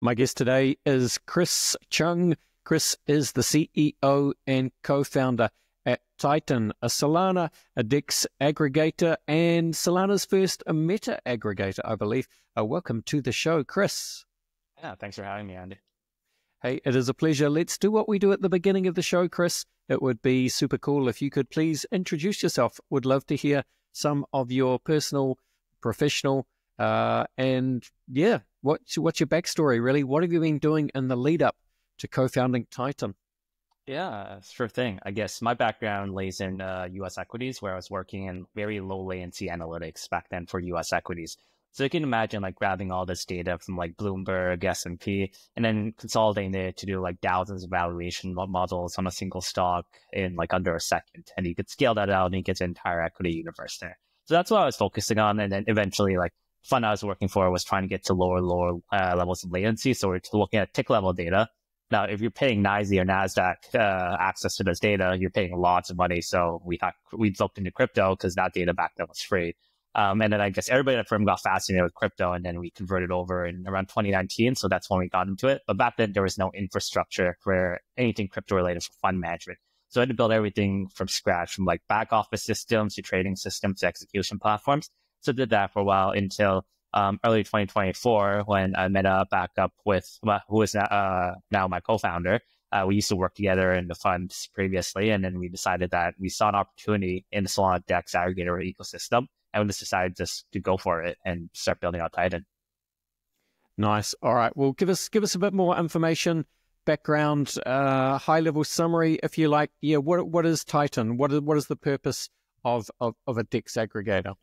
My guest today is Chris Chung. Chris is the CEO and co-founder at Titan, a Solana, a DEX aggregator, and Solana's first Meta aggregator, I believe. Welcome to the show, Chris. Yeah, thanks for having me, Andy. Hey, it is a pleasure. Let's do what we do at the beginning of the show, Chris. It would be super cool if you could please introduce yourself. Would love to hear some of your personal, professional, and yeah, what's your backstory, really? What have you been doing in the lead up to co-founding Titan? Yeah, sure thing. I guess my background lays in U.S. equities, where I was working in very low latency analytics back then for U.S. equities. So you can imagine like grabbing all this data from like Bloomberg, S&P, and then consolidating it to do like thousands of valuation models on a single stock in like under a second. And you could scale that out and you get the entire equity universe there. So that's what I was focusing on. And then eventually like the fund I was working for was trying to get to lower levels of latency. So we're looking at tick level data. Now, if you're paying NYSE or NASDAQ access to this data, you're paying lots of money. So we looked into crypto because that data back then was free. And then I guess everybody at the firm got fascinated with crypto, and then we converted over in around 2019. So that's when we got into it. But back then, there was no infrastructure for anything crypto related for fund management. So I had to build everything from scratch, from like back office systems to trading systems to execution platforms. So I did that for a while until early 2024, when I met back up with who is now my co-founder. We used to work together in the funds previously, and then we decided that we saw an opportunity in the Solana DEX Aggregator ecosystem, and we just decided just to go for it and start building out Titan. Nice. All right. Well, give us a bit more information, background, high level summary, if you like. Yeah. What is Titan? What is the purpose of a DEX aggregator?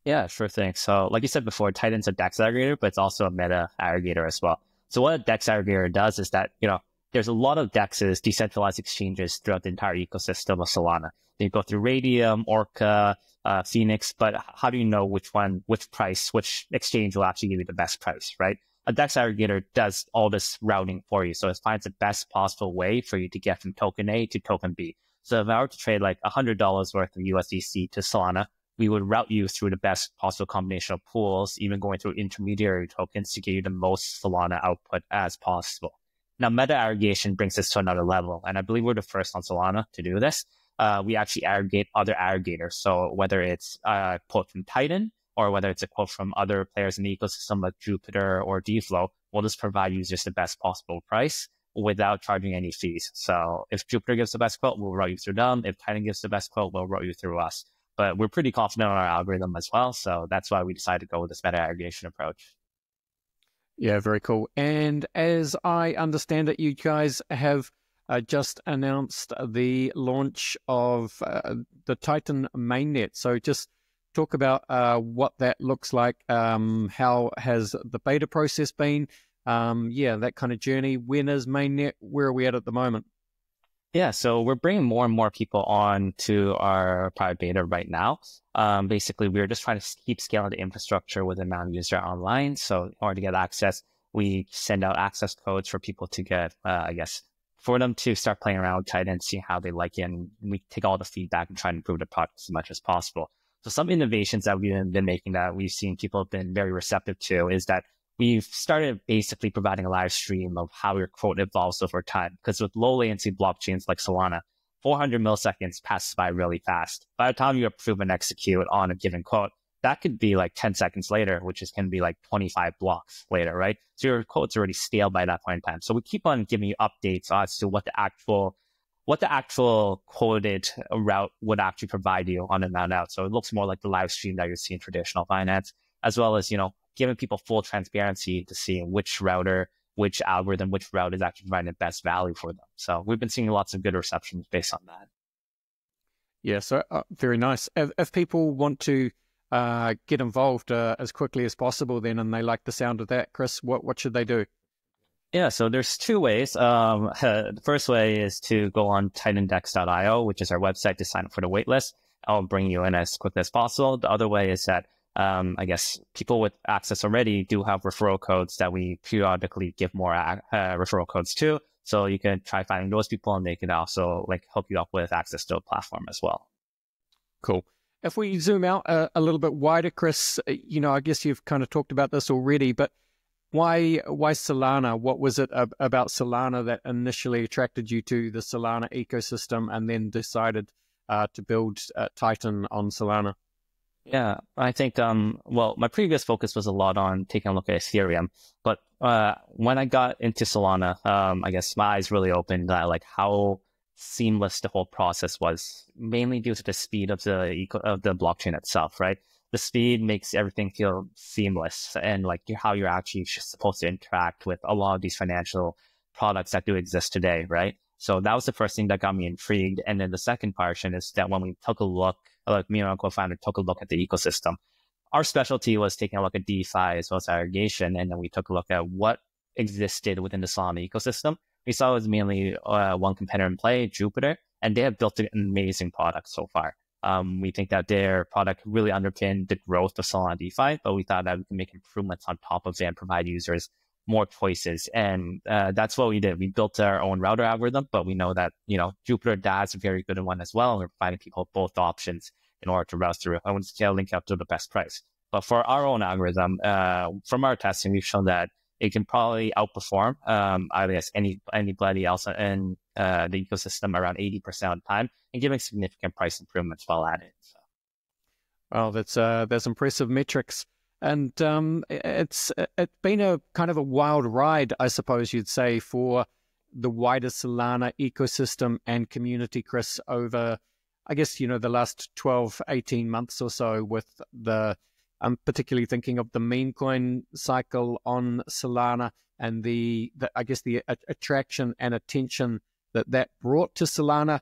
Yeah, sure thing. So like you said before, Titan's a DEX aggregator, but it's also a Meta aggregator as well. So what a DEX aggregator does is that, there's a lot of DEXs, decentralized exchanges throughout the entire ecosystem of Solana. You go through Radium, Orca, Phoenix, but how do you know which exchange will actually give you the best price, right? A DEX aggregator does all this routing for you. So it finds the best possible way for you to get from token A to token B. So if I were to trade like $100 worth of USDC to Solana, we would route you through the best possible combination of pools, even going through intermediary tokens to get you the most Solana output as possible. Now, meta aggregation brings this to another level, and I believe we're the first on Solana to do this. We actually aggregate other aggregators. So whether it's a quote from Titan or whether it's a quote from other players in the ecosystem like Jupiter or DFlow, we'll just provide users the best possible price without charging any fees. So if Jupiter gives the best quote, we'll route you through them. If Titan gives the best quote, we'll route you through us. But we're pretty confident on our algorithm as well. So that's why we decided to go with this meta aggregation approach. Yeah, very cool. And as I understand it, you guys have just announced the launch of the Titan mainnet. So just talk about what that looks like. How has the beta process been? Yeah, that kind of journey. When is mainnet? Where are we at the moment? Yeah, so we're bringing more and more people on to our private beta right now. Basically, we're just trying to keep scaling the infrastructure with the amount of users online. So in order to get access, we send out access codes for people to get, for them to start playing around with Titan and see how they like it. And we take all the feedback and try to improve the product as much as possible. So some innovations that we've been making that we've seen people have been very receptive to is that we've started basically providing a live stream of how your quote evolves over time. Because with low latency blockchains like Solana, 400 milliseconds passes by really fast. By the time you approve and execute on a given quote, that could be like 10 seconds later, which can be like 25 blocks later, right? So your quote's already stale by that point in time. So we keep on giving you updates as to what the actual quoted route would actually provide you on and on out. So it looks more like the live stream that you see in traditional finance, as well as, giving people full transparency to see which router, which algorithm, which route is actually providing the best value for them. So we've been seeing lots of good receptions based on that. Yeah, so very nice. If people want to get involved as quickly as possible then, and they like the sound of that, Chris, what should they do? Yeah, so there's two ways. The first way is to go on titandex.io, which is our website, to sign up for the waitlist. I'll bring you in as quickly as possible. The other way is that people with access already do have referral codes that we periodically give more referral codes to. So you can try finding those people, and they can also hook you up with access to a platform as well. Cool. If we zoom out a little bit wider, Chris, I guess you've kind of talked about this already, but why Solana? What was it about Solana that initially attracted you to the Solana ecosystem, and then decided to build Titan on Solana? Yeah, I think, well, my previous focus was a lot on taking a look at Ethereum, but when I got into Solana, I guess my eyes really opened at like how seamless the whole process was, mainly due to the speed of the blockchain itself, right? The speed makes everything feel seamless, and like how you're actually supposed to interact with a lot of these financial products that do exist today, right? So that was the first thing that got me intrigued. And then the second portion is that when we took a look, like me and my co-founder took a look at the ecosystem, our specialty was taking a look at DeFi as well as aggregation. And then we took a look at what existed within the Solana ecosystem. We saw it was mainly one competitor in play, Jupiter, and they have built an amazing product so far. We think that their product really underpinned the growth of Solana DeFi, but we thought that we can make improvements on top of it and provide users more choices. And that's what we did. We built our own router algorithm, but we know that, Jupiter does a very good one as well. And we're providing people both options in order to route through. I want to link up to the best price. But for our own algorithm, from our testing, we've shown that it can probably outperform, I guess, anybody else in the ecosystem around 80% of the time, and giving significant price improvements while at it. So. Well, that's impressive metrics. And it's been a kind of a wild ride, I suppose you'd say, for the wider Solana ecosystem and community, Chris, over, I guess, the last 12, 18 months or so, with I'm particularly thinking of the meme coin cycle on Solana, and the attraction and attention that brought to Solana,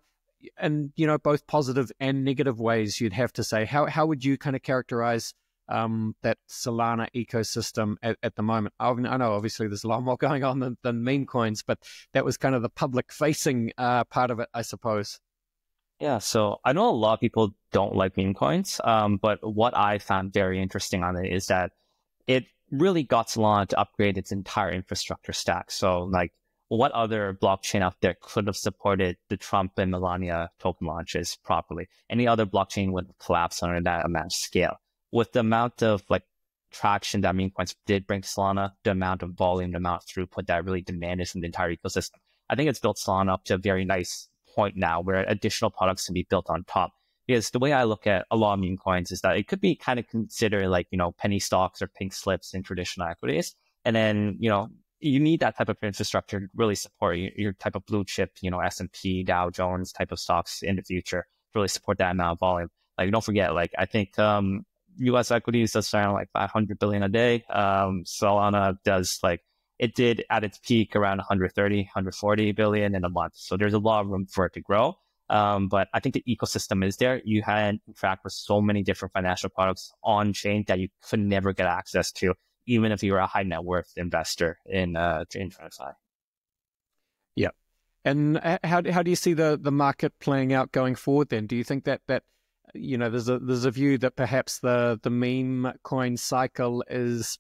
and both positive and negative ways, you'd have to say. How would you kind of characterize that Solana ecosystem at the moment? I know obviously there's a lot more going on than meme coins, but that was kind of the public facing part of it, I suppose. Yeah, so I know a lot of people don't like meme coins, but what I found very interesting on it is that it really got Solana to upgrade its entire infrastructure stack. So like, what other blockchain out there could have supported the Trump and Melania token launches properly? Any other blockchain would have collapsed under that amount of scale. With the amount of like traction that meme coins did bring to Solana, the amount of volume, the amount of throughput that really demanded from the entire ecosystem, I think it's built Solana up to a very nice point now where additional products can be built on top. Because the way I look at a lot of meme coins is that it could be kind of considered like, penny stocks or pink slips in traditional equities. And then, you need that type of infrastructure to really support your type of blue chip, S&P, Dow Jones type of stocks in the future to really support that amount of volume. Like, don't forget, like, I think, US equities does around like 500 billion a day. Solana does it did at its peak around 130, 140 billion in a month. So there's a lot of room for it to grow. But I think the ecosystem is there. You had interact with so many different financial products on chain that you could never get access to, even if you were a high net worth investor in TradFi. Yeah. And how do you see the market playing out going forward then? Do you think that there's a view that perhaps the meme coin cycle is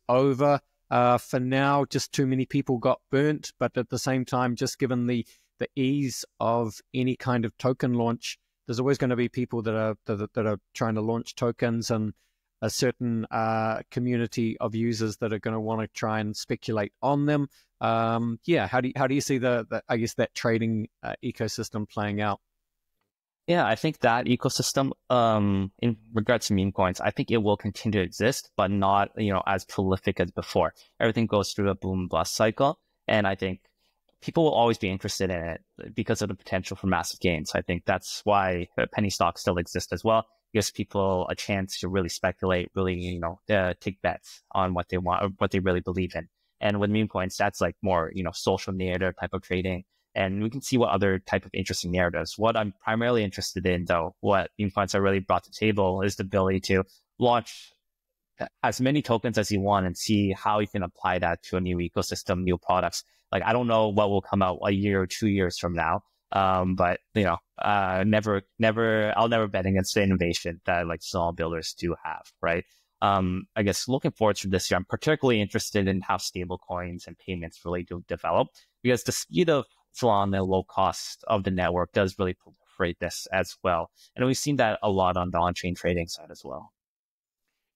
over for now? Just too many people got burnt, but at the same time, just given the ease of any kind of token launch, there's always going to be people that are trying to launch tokens, and a certain community of users that are going to want to try and speculate on them. How do you see I guess that trading ecosystem playing out? Yeah, I think that ecosystem, in regards to meme coins, I think it will continue to exist, but not, as prolific as before. Everything goes through a boom bust cycle. And I think people will always be interested in it because of the potential for massive gains. I think that's why penny stocks still exist as well. It gives people a chance to really speculate, really, take bets on what they want or what they really believe in. And with meme coins, that's like more, social narrative type of trading. And we can see what other type of interesting narratives. What I'm primarily interested in, though, what meme coins have really brought to the table is the ability to launch as many tokens as you want and see how you can apply that to a new ecosystem, new products. Like, I don't know what will come out a year or 2 years from now. But I'll never bet against the innovation that like small builders do have, right? I guess looking forward to this year, I'm particularly interested in how stable coins and payments really do develop, because the speed of Solana, low cost of the network does really proliferate this as well. And we've seen that a lot on the on-chain trading side as well.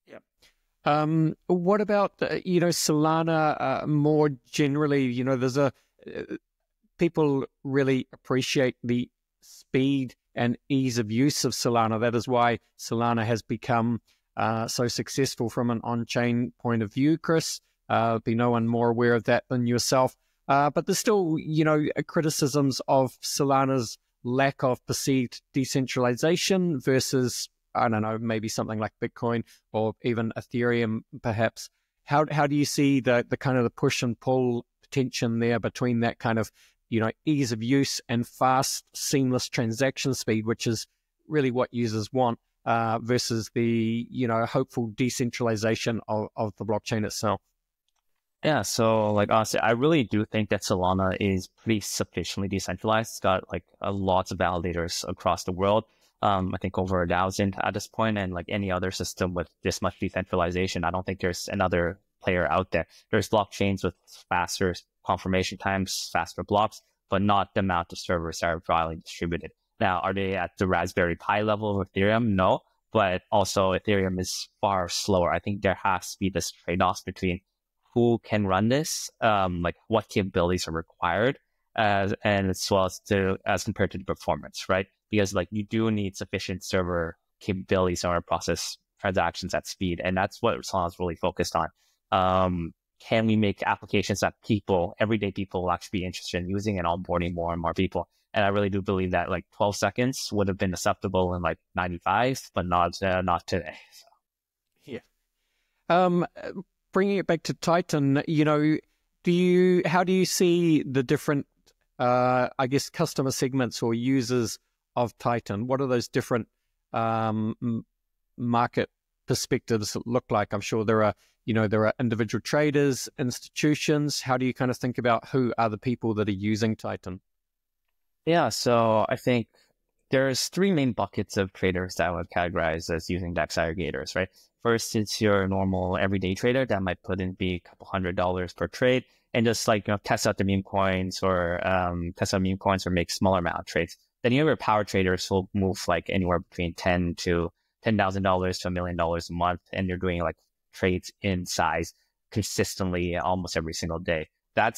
Yeah. What about Solana more generally? There's people really appreciate the speed and ease of use of Solana. That is why Solana has become so successful from an on-chain point of view, Chris. Be no one more aware of that than yourself. But there's still, criticisms of Solana's lack of perceived decentralization versus, I don't know, maybe something like Bitcoin or even Ethereum, perhaps. How do you see the kind of the push and pull tension there between that kind of, ease of use and fast, seamless transaction speed, which is really what users want, versus the, hopeful decentralization of the blockchain itself? Yeah, so like honestly, I really do think that Solana is pretty sufficiently decentralized. It's got like lots of validators across the world. I think over 1,000 at this point, and like any other system with this much decentralization, I don't think there's another player out there. There's blockchains with faster confirmation times, faster blocks, but not the amount of servers that are broadly distributed. Now, are they at the Raspberry Pi level of Ethereum? No, but also Ethereum is far slower. I think there has to be this trade-off between who can run this, like what capabilities are required, and as well as compared to the performance, right? Because like you do need sufficient server capabilities in order to process transactions at speed, and that's what Solana is really focused on. Can we make applications that everyday people will actually be interested in using and onboarding more and more people? And I really do believe that like 12 seconds would have been acceptable in like 95, but not today. So. Yeah. Bringing it back to Titan, how do you see the different, customer segments or users of Titan? What are those different market perspectives look like? I'm sure there are individual traders, institutions. How do you kind of think about who are the people that are using Titan? Yeah, so I think there's three main buckets of traders that I would categorize as using DEX aggregators, right? First, it's your normal everyday trader that might put in be a couple $100 per trade and just like test out the meme coins or make smaller amount of trades. Then you have your power traders who will move like anywhere between $10,000 to $1 million a month, and you're doing like trades in size consistently almost every single day. But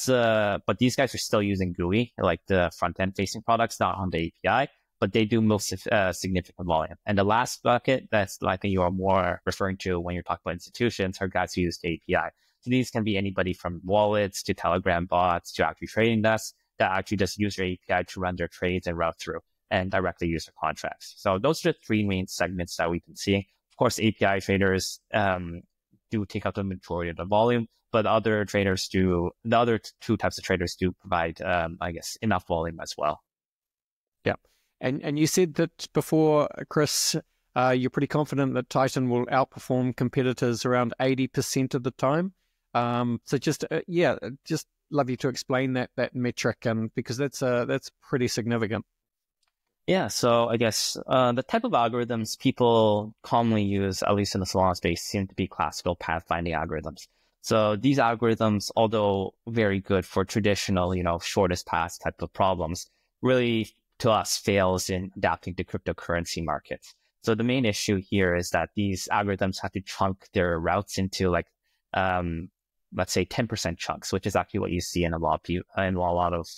these guys are still using GUI, like the front end facing products, not on the API. But they do move significant volume. And the last bucket, that's I think you are more referring to when you're talking about institutions, are guys who use the API. So these can be anybody from wallets to Telegram bots to actually trading desks that actually just use your API to run their trades and route through and directly use their contracts. So those are the three main segments that we've been seeing. Of course, API traders do take up the majority of the volume, but the other two types of traders do provide, enough volume as well. Yeah. And you said that before, Chris, you're pretty confident that Titan will outperform competitors around 80% of the time. So just love you to explain that metric, and because that's pretty significant. Yeah, so I guess the type of algorithms people commonly use, at least in the Solana space, seem to be classical pathfinding algorithms. So these algorithms, although very good for traditional, shortest path type of problems, really to us fails in adapting to cryptocurrency markets. So the main issue here is that these algorithms have to chunk their routes into like, let's say 10% chunks, which is actually what you see in a lot of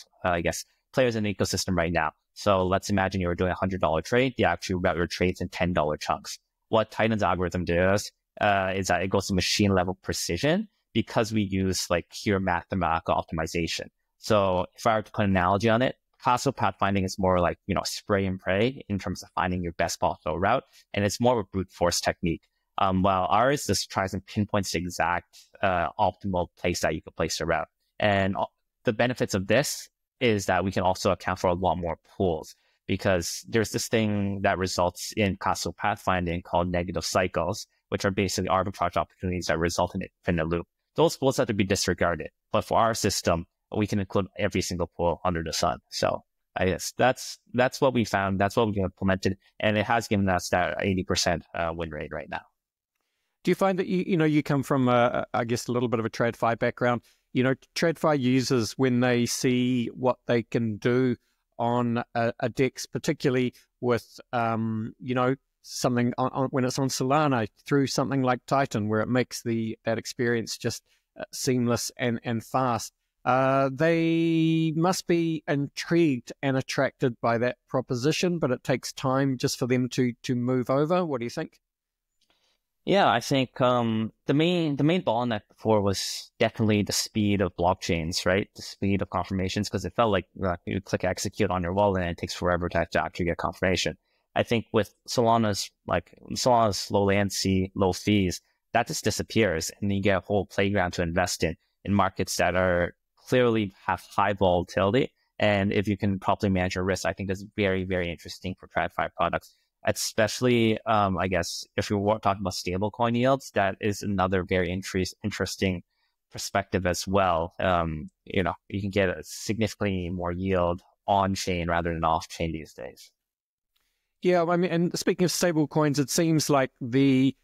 players in the ecosystem right now. So let's imagine you were doing a $100 trade. You actually route your trades in $10 chunks. What Titan's algorithm does is that it goes to machine level precision because we use like pure mathematical optimization. So if I were to put an analogy on it, classical pathfinding is more like, spray and pray in terms of finding your best possible route. And it's more of a brute force technique. While ours just tries and pinpoints the exact optimal place that you could place the route. And the benefits of this is that we can also account for a lot more pools, because there's this thing that results in classical pathfinding called negative cycles, which are basically arbitrage opportunities that result in an infinite loop. Those pools have to be disregarded. But for our system, we can include every single pool under the sun. So I guess that's what we found. That's what we implemented. And it has given us that 80% win rate right now. Do you find that you come from a little bit of a TradFi background? TradFi users, when they see what they can do on a DEX, particularly with something when it's on Solana through something like Titan, where it makes that experience just seamless and fast. They must be intrigued and attracted by that proposition, but it takes time just for them to move over. What do you think? Yeah, I think the main bottleneck before was definitely the speed of blockchains, right? The speed of confirmations, because it felt like you click execute on your wallet and it takes forever to actually get confirmation. I think with Solana's low latency, low fees, that just disappears, and you get a whole playground to invest in markets that are clearly have high volatility. And if you can properly manage your risk, I think that's very, very interesting for TradFi products. Especially, I guess, if you're talking about stablecoin yields, that is another very interesting perspective as well. You can get a significantly more yield on chain rather than off chain these days. Yeah, I mean, and speaking of stable coins, it seems like the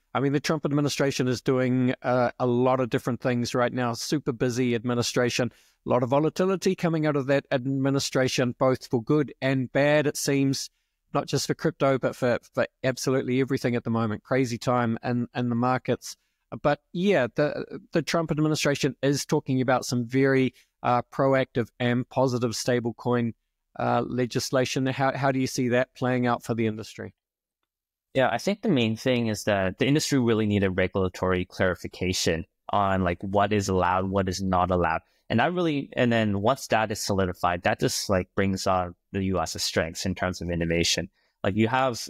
Trump administration is doing a lot of different things right now. Super busy administration, a lot of volatility coming out of that administration, both for good and bad, it seems. Not just for crypto, but for absolutely everything at the moment. Crazy time in the markets. But yeah, the Trump administration is talking about some very proactive and positive stablecoin legislation. How do you see that playing out for the industry? Yeah, I think the main thing is that the industry really needed regulatory clarification on like what is allowed, what is not allowed. And then once that is solidified, that just like brings on the US's strengths in terms of innovation. Like you have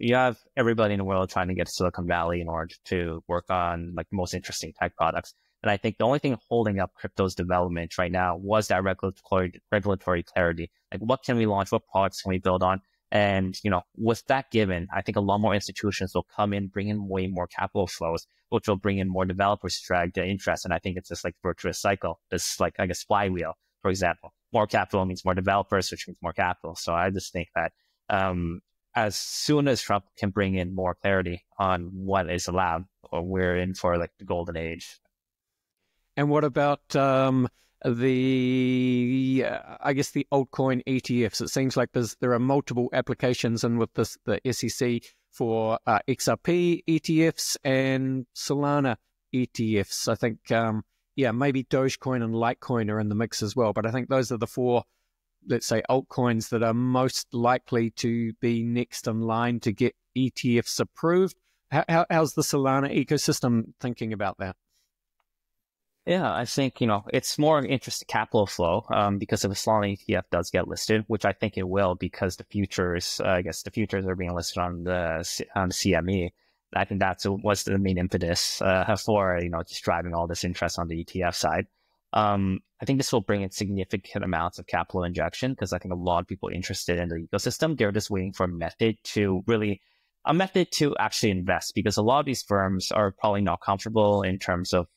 everybody in the world trying to get to Silicon Valley in order to work on like the most interesting tech products. And I think the only thing holding up crypto's development right now was that regulatory clarity. Like what can we launch? What products can we build on? And, with that given, I think a lot more institutions will come in, bring in way more capital flows, which will bring in more developers to drag the interest. And I think it's this like virtuous cycle, this like, I guess, flywheel, for example. More capital means more developers, which means more capital. So I just think that as soon as Trump can bring in more clarity on what is allowed, we're in for like the golden age. And what about I guess the altcoin ETFs? It seems like there are multiple applications, and with the SEC for XRP ETFs and Solana ETFs. I think maybe Dogecoin and Litecoin are in the mix as well. But I think those are the four, let's say, altcoins that are most likely to be next in line to get ETFs approved. How's the Solana ecosystem thinking about that? Yeah, I think, it's more interest capital flow because if a Solana ETF does get listed, which I think it will because the futures are being listed on the CME. I think was the main impetus for, just driving all this interest on the ETF side. I think this will bring in significant amounts of capital injection because I think a lot of people interested in the ecosystem, they're just waiting for a method to actually invest, because a lot of these firms are probably not comfortable in terms of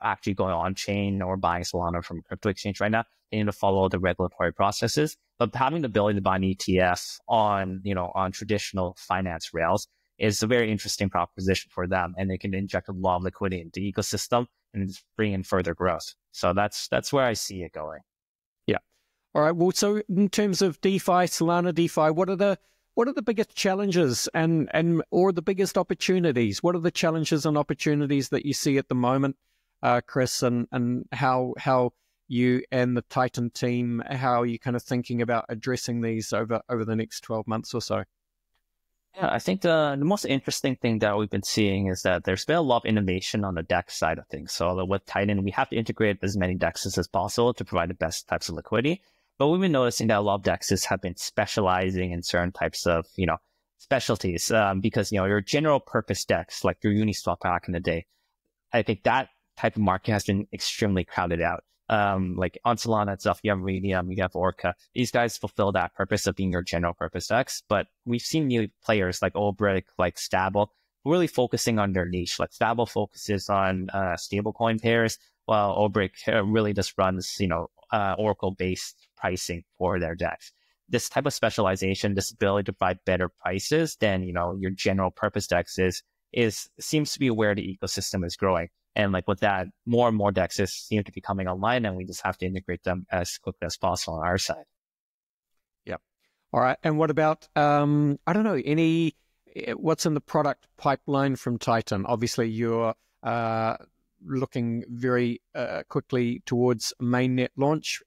actually going on chain or buying Solana from a crypto exchange right now. They need to follow the regulatory processes, but having the ability to buy an ETF on traditional finance rails is a very interesting proposition for them, and they can inject a lot of liquidity into the ecosystem and just bring in further growth. So that's where I see it going. Yeah. All right. Well, so in terms of DeFi, Solana DeFi, what are the biggest challenges or the biggest opportunities? What are the challenges and opportunities that you see at the moment, Chris, and how you and the Titan team, how are you kind of thinking about addressing these over the next 12 months or so? Yeah, I think the most interesting thing that we've been seeing is that there's been a lot of innovation on the DEX side of things. So with Titan, we have to integrate as many DEXs as possible to provide the best types of liquidity. But we've been noticing that a lot of DEXs have been specializing in certain types of, specialties because, your general purpose DEX, like your Uniswap back in the day, I think that type of market has been extremely crowded out. Like on Solana itself, you have Radium, you have Orca. These guys fulfill that purpose of being your general purpose DEX. But we've seen new players like Obrick, like Stable, really focusing on their niche. Like Stable focuses on stablecoin pairs, while Obrick really just runs, Oracle-based pricing for their DEX. This type of specialization, this ability to provide better prices than, your general purpose DEX seems to be where the ecosystem is growing. And like with that, more and more DEXs seem to be coming online, and we just have to integrate them as quickly as possible on our side. Yeah. All right. And what about, I don't know, any what's in the product pipeline from Titan? Obviously, you're looking very quickly towards mainnet launch.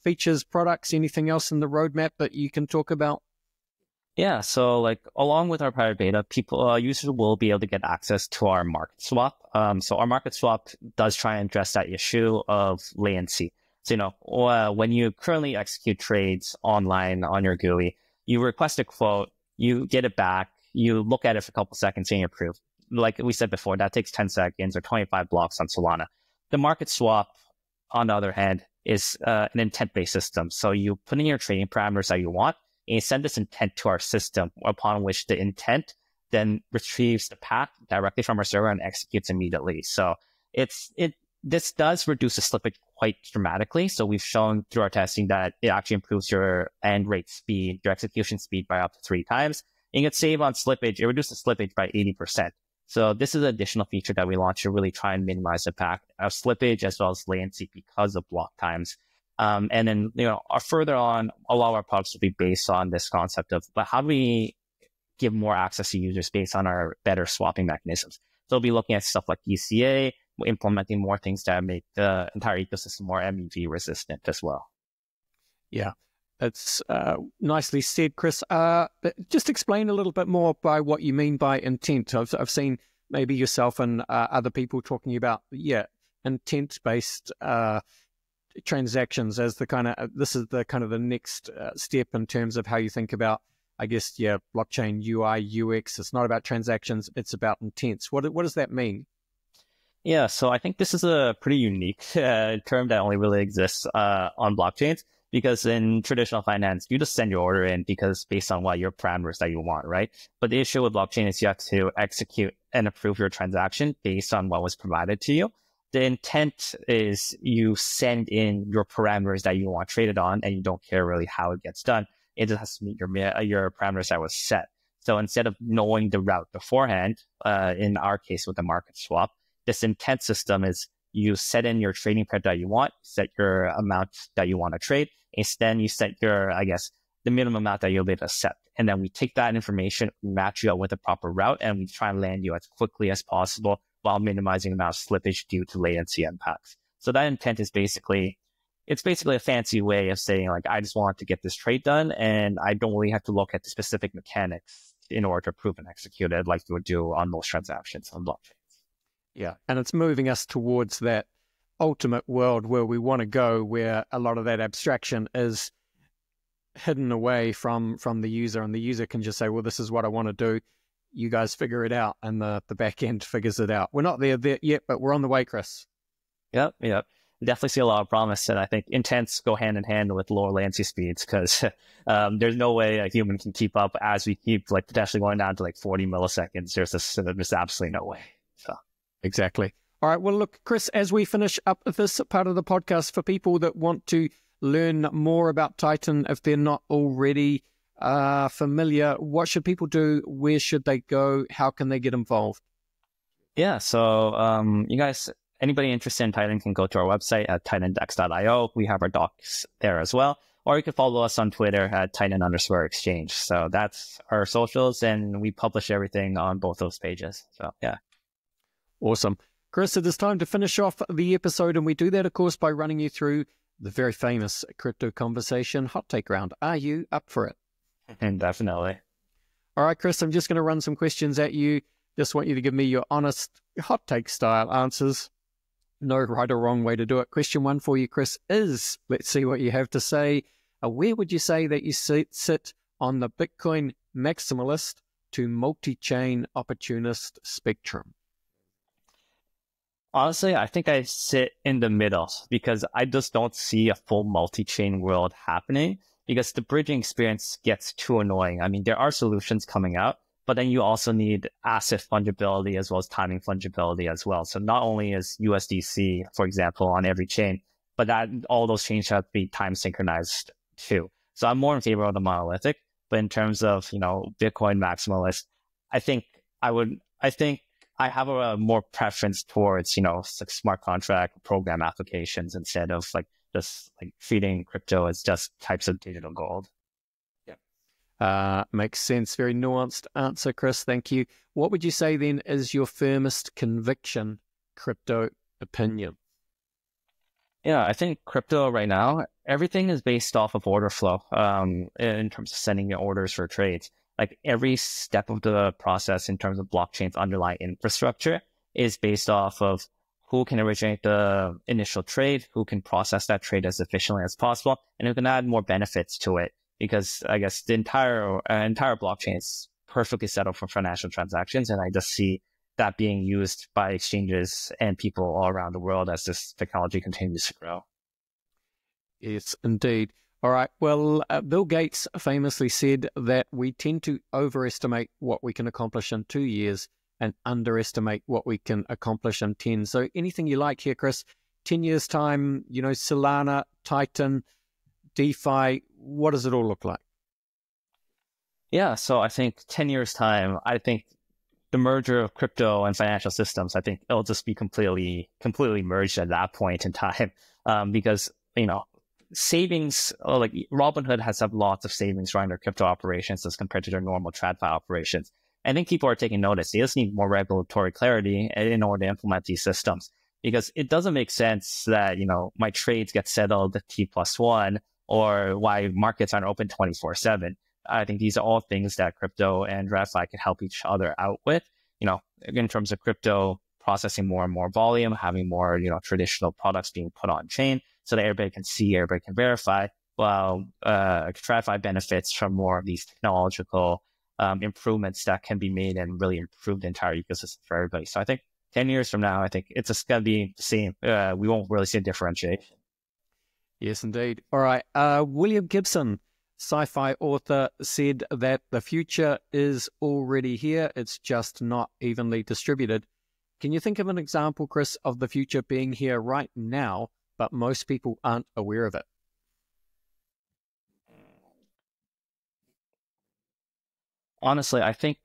Features, products, anything else in the roadmap that you can talk about? Yeah, so like along with our private beta, people users will be able to get access to our market swap. So our market swap does try and address that issue of latency. So when you currently execute trades online on your GUI, you request a quote, you get it back, you look at it for a couple seconds and you approve. Like we said before, that takes 10 seconds or 25 blocks on Solana. The market swap, on the other hand, is an intent-based system. So you put in your trading parameters that you want, and you send this intent to our system, upon which the intent then retrieves the path directly from our server and executes immediately. So this does reduce the slippage quite dramatically. So we've shown through our testing that it actually improves your end rate speed, your execution speed by up to 3 times. And you can save on slippage. It reduces slippage by 80%. So this is an additional feature that we launched to really try and minimize the impact of slippage as well as latency because of block times. And then, further on, a lot of our products will be based on this concept of, but how do we give more access to users based on our better swapping mechanisms? So we'll be looking at stuff like ECA, implementing more things that make the entire ecosystem more MEV resistant as well. Yeah, it's nicely said, Chris. Just explain a little bit more by what you mean by intent. I've seen maybe yourself and other people talking about, intent-based transactions as the kind of, this is the kind of the next step in terms of how you think about, I guess, blockchain UI, UX. It's not about transactions, it's about intents. What does that mean? Yeah, so I think this is a pretty unique term that only really exists on blockchains, because in traditional finance, you just send your order in because based on what your parameters that you want, right? But the issue with blockchain is you have to execute and approve your transaction based on what was provided to you. The intent is you send in your parameters that you want traded on, and you don't care really how it gets done. It just has to meet your parameters that was set. So instead of knowing the route beforehand, in our case with the market swap, this intent system is you set in your trading pair that you want, set your amount that you want to trade, and then you set your, the minimum amount that you'll be able to accept. And then we take that information, match you up with the proper route, and we try and land you as quickly as possible while minimizing the amount of slippage due to latency impacts. So that intent is basically a fancy way of saying, like, I just want to get this trade done, and I don't really have to look at the specific mechanics in order to approve and execute it like you would do on most transactions on blockchains. Yeah, and it's moving us towards that ultimate world where we want to go, where a lot of that abstraction is hidden away from the user, and the user can just say, well, this is what I want to do. You guys figure it out, and the back end figures it out. We're not there yet, but we're on the way, Chris. Yep. Definitely see a lot of promise, and I think intents go hand in hand with lower latency speeds, because there's no way a human can keep up as we keep potentially going down to 40 milliseconds. There's absolutely no way. So exactly. All right. Well, look, Chris, as we finish up this part of the podcast, for people that want to learn more about Titan, if they're not already familiar, what should people do? Where should they go? How can they get involved? Yeah. So you guys, anybody interested in Titan can go to our website at titandex.io. We have our docs there as well. Or you can follow us on Twitter at Titan_exchange. So that's our socials, and we publish everything on both those pages. So yeah. Awesome. Chris, it is time to finish off the episode, and we do that, of course, by running you through the very famous crypto conversation hot take round. Are you up for it? Definitely. All right, Chris, I'm just going to run some questions at you. Just want you to give me your honest hot take style answers. No right or wrong way to do it. Question 1 for you, Chris, is, let's see what you have to say. Where would you say that you sit on the Bitcoin maximalist to multi-chain opportunist spectrum? Honestly, I think I sit in the middle, because I just don't see a full multi-chain world happening, because the bridging experience gets too annoying. I mean, there are solutions coming out, but then you also need asset fungibility as well as timing fungibility as well. So not only is USDC, for example, on every chain, but that all those chains have to be time synchronized too. So I'm more in favor of the monolithic, but in terms of, Bitcoin maximalist, I think I have a more preference towards, smart contract program applications instead of just treating crypto as just types of digital gold. Yeah. Makes sense. Very nuanced answer, Chris. Thank you. What would you say then is your firmest conviction crypto opinion? Yeah, I think crypto right now, everything is based off of order flow in terms of sending your orders for trades. Like every step of the process in terms of blockchain's underlying infrastructure is based off of who can originate the initial trade, who can process that trade as efficiently as possible, and who can add more benefits to it. Because I guess the entire blockchain is perfectly set up for financial transactions, and I just see that being used by exchanges and people all around the world as this technology continues to grow. Yes, indeed. All right. Well, Bill Gates famously said that we tend to overestimate what we can accomplish in 2 years and underestimate what we can accomplish in 10. So anything you like here, Chris, 10 years time, Solana, Titan, DeFi, what does it all look like? Yeah. So I think 10 years time, I think the merger of crypto and financial systems, I think it'll just be completely merged at that point in time. Because, savings, like Robinhood has lots of savings running their crypto operations as compared to their normal TradFi operations. I think people are taking notice. They just need more regulatory clarity in order to implement these systems, because it doesn't make sense that, my trades get settled at T+1 or why markets aren't open 24/7. I think these are all things that crypto and DeFi can help each other out with, in terms of crypto processing more and more volume, having more, traditional products being put on chain so that everybody can see, everybody can verify, while TradFi benefits from more of these technological improvements that can be made and really improve the entire ecosystem for everybody. So I think 10 years from now, I think it's just going to be the same. We won't really see a differentiation. Yes, indeed. All right. William Gibson, sci-fi author, said that the future is already here. It's just not evenly distributed. Can you think of an example, Chris, of the future being here right now, but most people aren't aware of it? Honestly, I think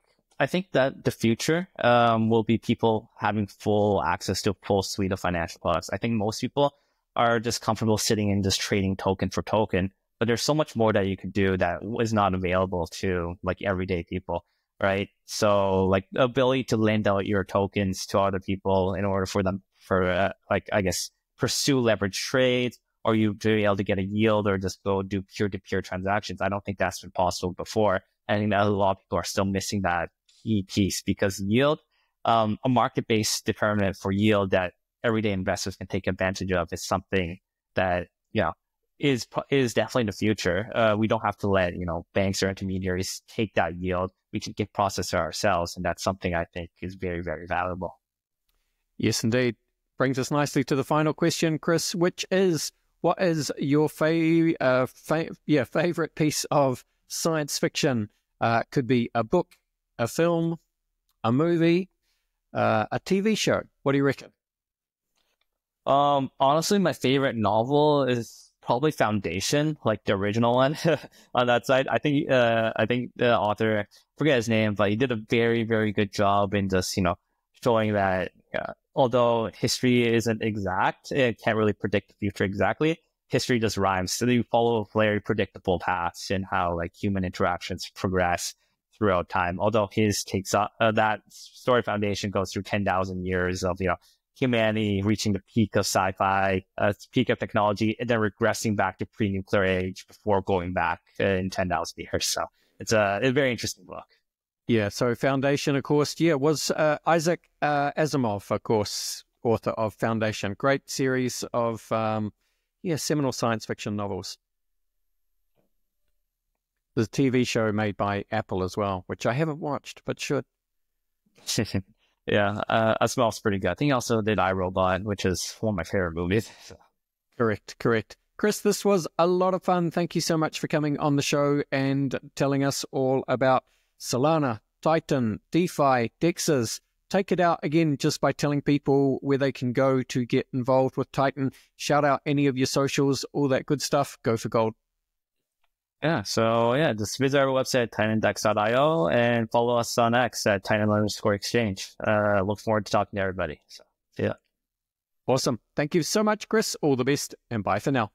that the future will be people having full access to a full suite of financial products. I think most people are just comfortable sitting and just trading token for token, but there's so much more that you could do that is not available to like everyday people, right? So like the ability to lend out your tokens to other people in order for them pursue leverage trades, or you to be able to get a yield or just go do peer-to-peer transactions. I don't think that's been possible before. I think that a lot of people are still missing that key piece, because yield, a market-based determinant for yield that everyday investors can take advantage of, is something that, is definitely the future. We don't have to let, banks or intermediaries take that yield. We can process it ourselves. And that's something I think is very, very valuable. Yes, indeed. Brings us nicely to the final question, Chris, which is, what is your favorite piece of science fiction? Could be a book, a film, a movie, a TV show. What do you reckon? Honestly, my favorite novel is probably Foundation, like the original one on that side. I think the author, I forget his name, but he did a very, very good job in just, showing that although history isn't exact, it can't really predict the future exactly. History just rhymes. So you follow very predictable paths in how like human interactions progress throughout time. Although his takes that story Foundation goes through 10,000 years of, humanity reaching the peak of sci-fi, peak of technology, and then regressing back to pre-nuclear age before going back in 10,000 years. So it's a very interesting book. Yeah, so Foundation, of course, was Isaac Asimov, of course, author of Foundation. Great series of, seminal science fiction novels. There's a TV show made by Apple as well, which I haven't watched, but should. Yeah, Asimov's pretty good. I think he also did iRobot, which is one of my favorite movies. So. Correct. Chris, this was a lot of fun. Thank you so much for coming on the show and telling us all about Solana, Titan, DeFi, DEXs. Take it out again just by telling people where they can go to get involved with Titan. Shout out any of your socials, all that good stuff. Go for gold. Yeah, so just visit our website, titandex.io, and follow us on X at Titan_exchange. Look forward to talking to everybody. So, see ya. Awesome. Thank you so much, Chris. All the best, and bye for now.